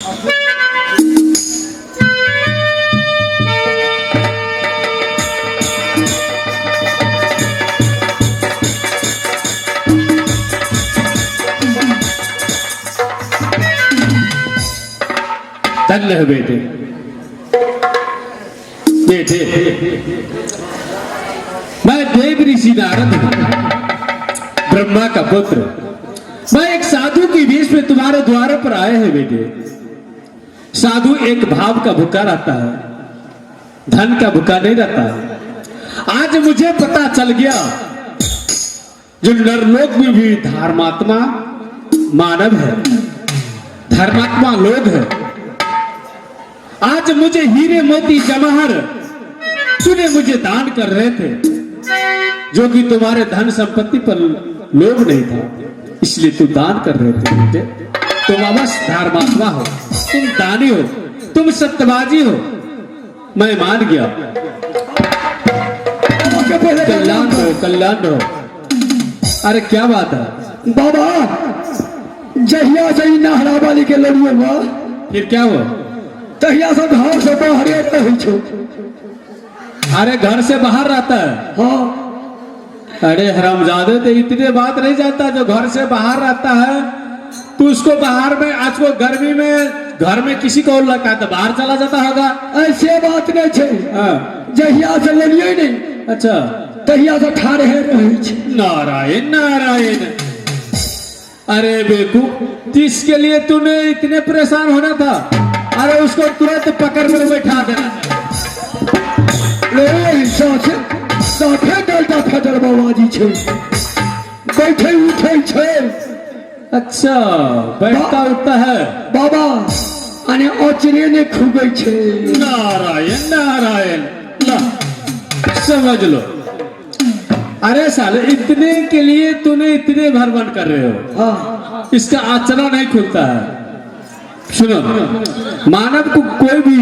धन्य है बेटे। बेटे, मैं देव ऋषि नारद हूं, ब्रह्मा का पुत्र। मैं एक साधु की वेश में तुम्हारे द्वार पर आए हैं बेटे। साधु एक भाव का भूखा रहता है, धन का भूखा नहीं रहता है। आज मुझे पता चल गया जो नरलोक में भी धर्मात्मा मानव है, धर्मात्मा लोग है। आज मुझे हीरे मोती जवाहर तूने मुझे दान कर रहे थे, जो कि तुम्हारे धन संपत्ति पर लोभ नहीं था, इसलिए तू दान कर रहे थे बेटे। तुम अवश्य धर्मात्मा हो, तुम दानी हो, तुम सत्यवादी हो, मैं मान गया। कल्याण हो, कल्याण हो। अरे क्या बात है बाबा, जहिया से नहरा वाली के लड़िए हुआ, फिर क्या हुआ? तहिया से घर से बाहर रही छो। अरे घर से बाहर रहता है? हाँ। अरे हरामजादे, तो इतने बात नहीं जानता। जो घर से बाहर रहता है तो उसको बाहर में, आज को गर्मी में घर में किसी को लगता है तो बाहर चला जाता होगा। ऐसे बात नहीं छे। जहिया से लड़िए नहीं, अच्छा, तहिया से ठाड़े रही छे। नारायण नारायण। अरे बेवकूफ, इसके लिए तूने इतने परेशान होना था? अरे उसको तुरंत पकड़ कर बैठा देना। साथे डलता फजल बाबाजी छे, बैठे उठे छे। अच्छा, बैठता उठता है बाबा, अने ओचरे ने खुबे छे। नारायण नारायण। ला, समझ लो। अरे साले, इतने के लिए तूने इतने भरभन कर रहे हो। हाँ। इसका आचरण नहीं खुलता है। सुनो, मानव को कोई भी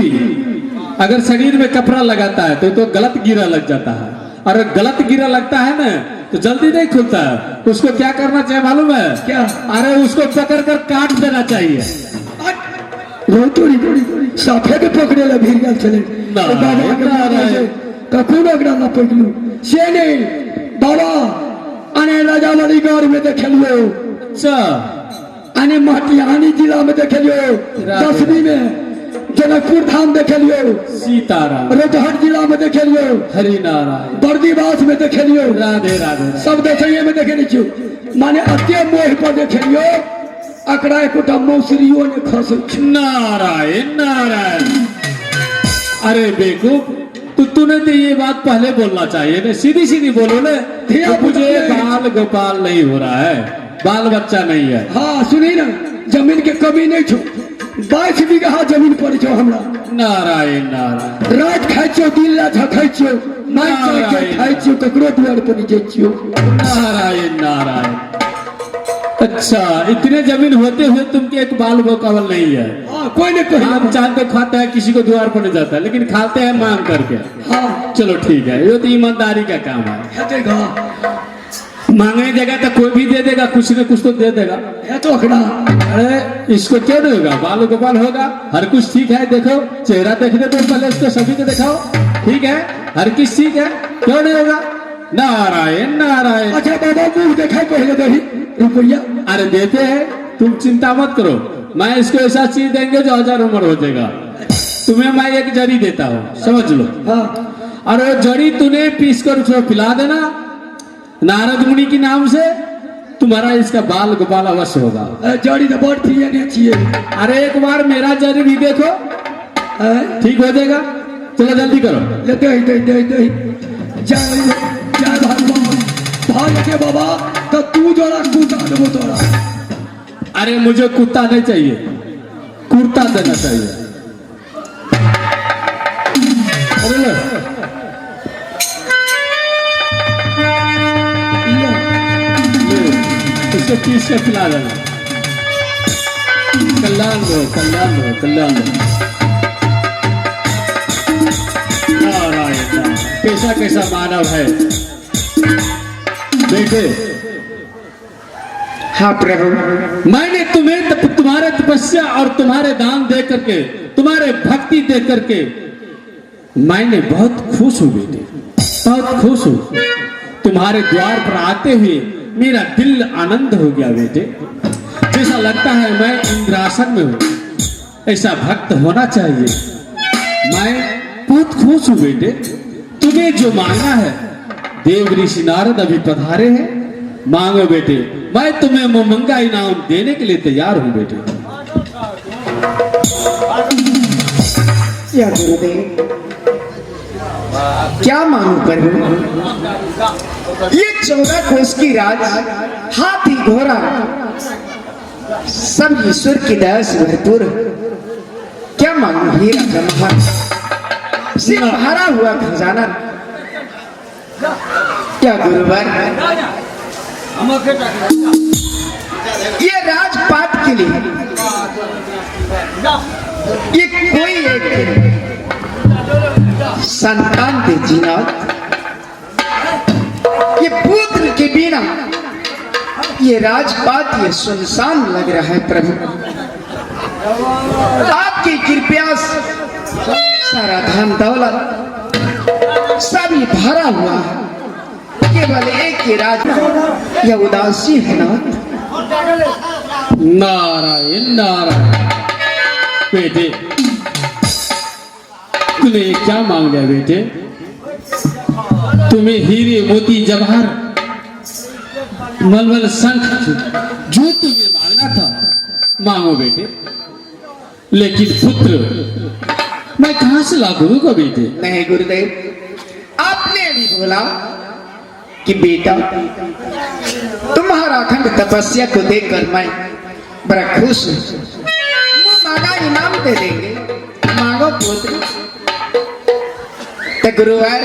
अगर शरीर में कपड़ा लगाता है तो गलत गिरा लग जाता है, और गलत गिरा लगता है ना तो जल्दी नहीं खुलता है। उसको क्या करना चाहिए मालूम है? क्या? अरे उसको पकड़ कर काट देना चाहिए। साफे के पकड़े ला भीड़ गल चले। कखून अगड़ा ना पकड़ू से नहीं बाबा। अने राजा वाली गौर में देखलियो। अच्छा, अने महटियानी जिला में देखलियो, दसवीं में जनकपुर धाम देखलियो, सीताराम रोजहट जिला में देखलियो, हरि नारायण बर्दीवास में देखलियो, राधे राधे, सब दसइये में देखे नहीं छो। माने अत्य मोह पर देखलियो, अकड़ा एकोटा मौसरियो ने खस। नारायण नारायण। अरे बेवकूफ, तूने तो ये बात पहले बोलना चाहिए ना, सीधी सीधी बोलो ना। मुझे बाल गोपाल नहीं हो रहा है, बाल बच्चा नहीं है। हाँ सुनी ना, जमीन के कमी नहीं छो। 22 बीघा जमीन पड़ी छो हमरा। नारायण नारायण। रात खाई छो, दिन रात खाई छो, नाइट खाई छो, ककरो द्वार पर नहीं जाइयो। नारायण नारायण। अच्छा, इतने जमीन होते हुए तुमके एक बाल गोपाल नहीं है? हाँ, कोई नहीं कोई। हम चाहते खाते हैं, किसी को द्वार पर नहीं जाता, लेकिन खाते हैं मांग करके। हाँ चलो ठीक है, ये तो ईमानदारी का काम है। मांगने देगा तो कोई भी दे देगा, कुछ न कुछ तो दे देगा। है तो अखड़ा। अरे इसको क्यों नहीं होगा? बाल गोपाल होगा, हर कुछ ठीक है। देखो चेहरा देखने तो पहले इसको सभी को दिखाओ, ठीक है, हर किस ठीक है, क्यों नहीं होगा? नारायण नारायण। अच्छा बाबा, मुंह देखा पहले दही रुपया। अरे देते हैं, तुम चिंता मत करो। मैं इसको ऐसा चीज देंगे जो 1000 उम्र हो जाएगा। तुम्हें मैं एक जड़ी देता हूँ, समझ लो। हाँ। और वो जड़ी तूने पीस कर उसको पिला देना नारद मुनि के नाम से, तुम्हारा इसका बाल गोपाल अवश्य होगा। जड़ी तो बहुत चाहिए। अरे एक बार मेरा जड़ी भी देखो, ठीक हो जाएगा। चलो जल्दी करो। जय भगवान। भाग के बाबा, तो तू जोड़ा कुत्ता देवो तोरा। अरे मुझे कुत्ता नहीं चाहिए, कुर्ता देना चाहिए। अरे लो, इसको पीस के पिला देना। कल्याण हो, कल्याण हो, कल्याण हो। नारायण, कैसा कैसा मानव है बेटे। हाँ प्रभु, मैंने तुम्हें तुम्हारे तपस्या और तुम्हारे दान दे करके, तुम्हारे भक्ति दे करके मैंने बहुत खुश हूं बेटे, बहुत खुश हूं। तुम्हारे द्वार पर आते हुए मेरा दिल आनंद हो गया बेटे। ऐसा लगता है मैं इंद्रासन में हूं, ऐसा भक्त होना चाहिए। मैं बहुत खुश हूं बेटे। तुम्हें जो मांगना है, देव ऋषि नारद अभी पधारे हैं, मांगो बेटे। मैं तुम्हें मोमंगा इनाम देने के लिए तैयार हूं बेटे। या गुरुदेव, क्या मांगू प्रभु? ये 14 कोस की राज, हाथी घोड़ा सब ईश्वर की दया से भरपूर। क्या मांगू? हीरा जवाहर से भरा हुआ खजाना। क्या गुरुवर, ये राजपाट के लिए ये कोई एक संतान दे जीना, ये पुत्र के बिना ये राजपाट ये सुनसान लग रहा है प्रभु। आपकी कृपया सारा धन दौलत सभी भरा हुआ है, केवल एक ही राज यह उदासी है ना। नारायण नारायण। बेटे तूने क्या मांग लिया बेटे? तुम्हें हीरे मोती जवाहर मलमल शंख जो तुम्हें मांगना था मांगो बेटे। लेकिन पुत्र मैं कहां से ला दूंगा बेटे? नहीं गुरुदेव, आपने अभी बोला कि बेटा तुम्हारा अखंड तपस्या को देखकर मैं बड़ा खुश हूं, वो मांगा इनाम दे देंगे। मांगो पुत्र। तो गुरुवार,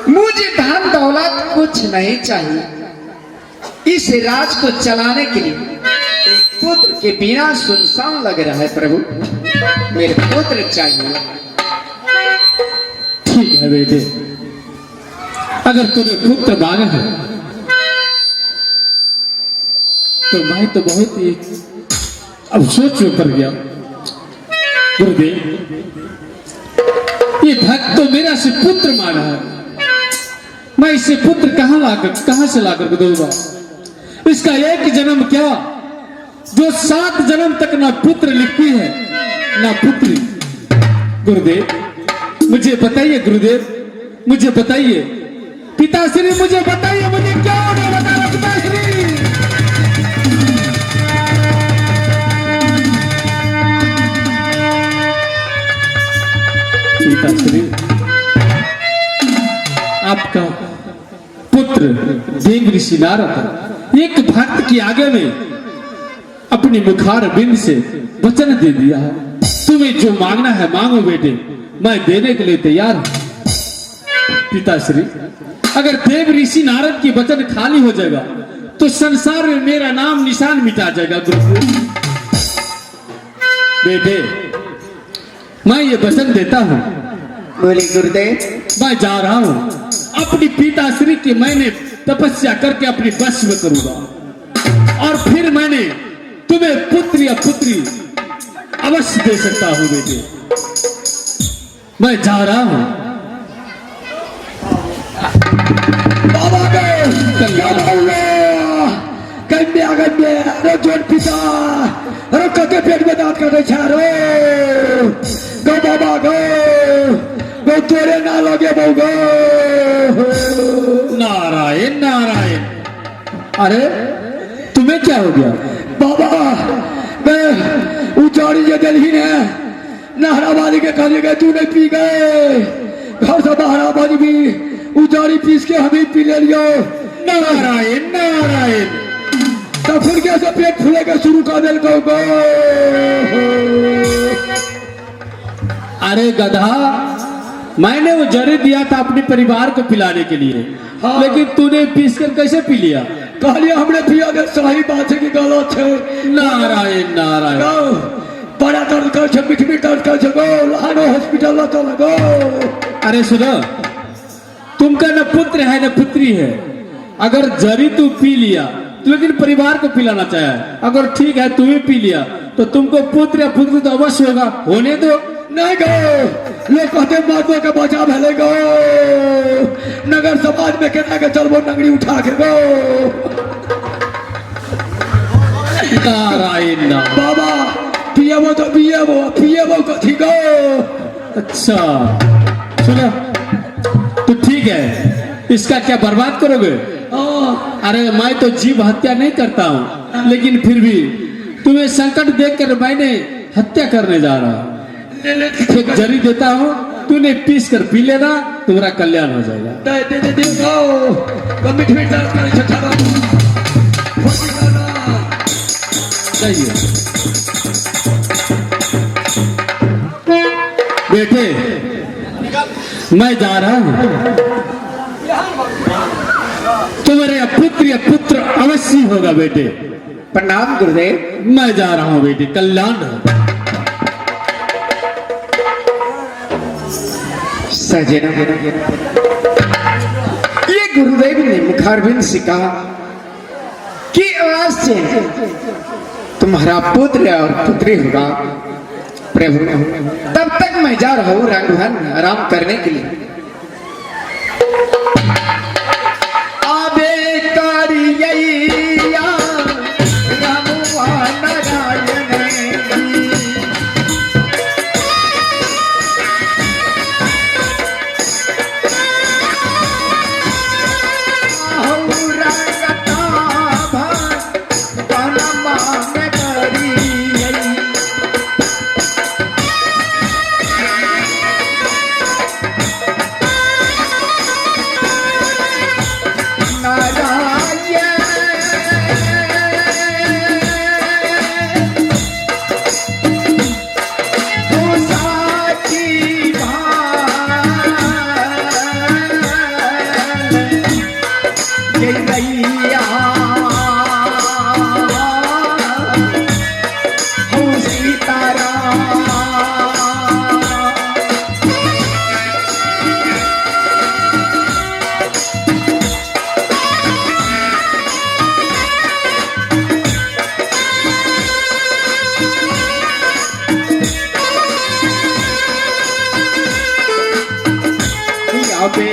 मुझे धन दौलत कुछ नहीं चाहिए। इस राज को चलाने के लिए एक पुत्र के बिना सुनसान लग रहा है प्रभु। मेरे पुत्र चाहिए। ठीक है बेटे, अगर तुम्हें पुत्र मांगा है तो मैं तो बहुत ही अब सोच में पड़ गया। गुरुदेव, ये भक्त तो मेरा से पुत्र मांगा है, मैं इसे पुत्र कहां से लाकर दूंगा? इसका एक जन्म क्या, जो 7 जन्म तक ना पुत्र लिखती है ना पुत्री। गुरुदेव मुझे बताइए, गुरुदेव मुझे बताइए, पिताश्री मुझे बताइए, मुझे क्या होगा बताना पिताश्री। पिताश्री, आपका पुत्र देव ऋषि नारद एक भक्त की आगे में अपनी मुखार बिंद से वचन दे दिया है, तुम्हें जो मांगना है मांगो बेटे, मैं देने के लिए तैयार हूं। पिताश्री, अगर देव ऋषि नारद की वचन खाली हो जाएगा तो संसार में मेरा नाम निशान मिटा जाएगा। गुरुदेव बेटे, मैं ये वचन देता हूं, बोले गुरुदेव। मैं जा रहा हूं, अपनी पिताश्री की मैंने तपस्या करके अपनी वश में करूंगा और फिर मैंने तुम्हें पुत्र या पुत्री अवश्य दे सकता हूं बेटे। मैं जा रहा हूं। बाबा कन्या अरे जोन पिता, अरे कते पेट में दांत काटे छारो गो बाबा गो तोरे ना लगे बहु नारायण नारायण। अरे तुम्हें क्या हो गया? बाबा मैं उचाड़ी जे दिल्ली ने नाहराबादी के खाने गए, तू नहीं पी गए, घर से बाहराबादी भी उचाड़ी पीस के हमें पी ले लियो। नारायण नारायण। तो फिर कैसे पेट फूलेगा शुरू कर दिल को? अरे गधा, मैंने वो जरी दिया था अपने परिवार को पिलाने के लिए, हाँ। लेकिन तूने पीस कर कैसे पी लिया? कह लिया हमने पिया गया, सही बात है कि गलत है। नारायण नारायण। गो बड़ा दर्द कर छे, मीठ मीठ दर्द कर छे, गो लानो हॉस्पिटल ला चलो गो। अरे सुनो, तुमका न पुत्र है न पुत्री है, अगर जरी तू पी लिया लेकिन परिवार को पिलाना चाहे, अगर ठीक है तुम्हें पी लिया तो तुमको पुत्र या पुत्री तो अवश्य होगा, होने दो। नहीं गो, लोग कहते महात्मा के बचा भले गो, नगर समाज में कहना के चल वो नगरी उठा के गो। नारायण नाम। बाबा पिए तो पिए वो कथी गो। अच्छा सुनो, तो ठीक है, इसका क्या बर्बाद करोगे? हाँ, अरे मैं तो जीव हत्या नहीं करता हूँ, लेकिन फिर भी तुम्हें संकट देखकर मैंने हत्या करने जा रहा हूँ। ले ले एक जरी देता हूँ, तूने पीस कर पी लेना, तुम्हारा कल्याण हो जाएगा। दे दे दे गो, मिठ मिठ दर्द करे छठा बाबू। खोटी करना। चाहिए बेटे, मैं जा रहा हूँ, तुम्हारे पुत्र पुत्र अवश्य होगा बेटे। प्रणाम गुरुदेव। मैं जा रहा हूँ बेटे, कल्याण हो। सजना, ये गुरुदेव ने मुखारबिंद से कहा कि आज से तुम्हारा पुत्र और पुत्री होगा प्रभु। तब तक मैं जा रहा हूँ रंगभन आराम करने के लिए। आबे कारियैया रामुआ नारायण पे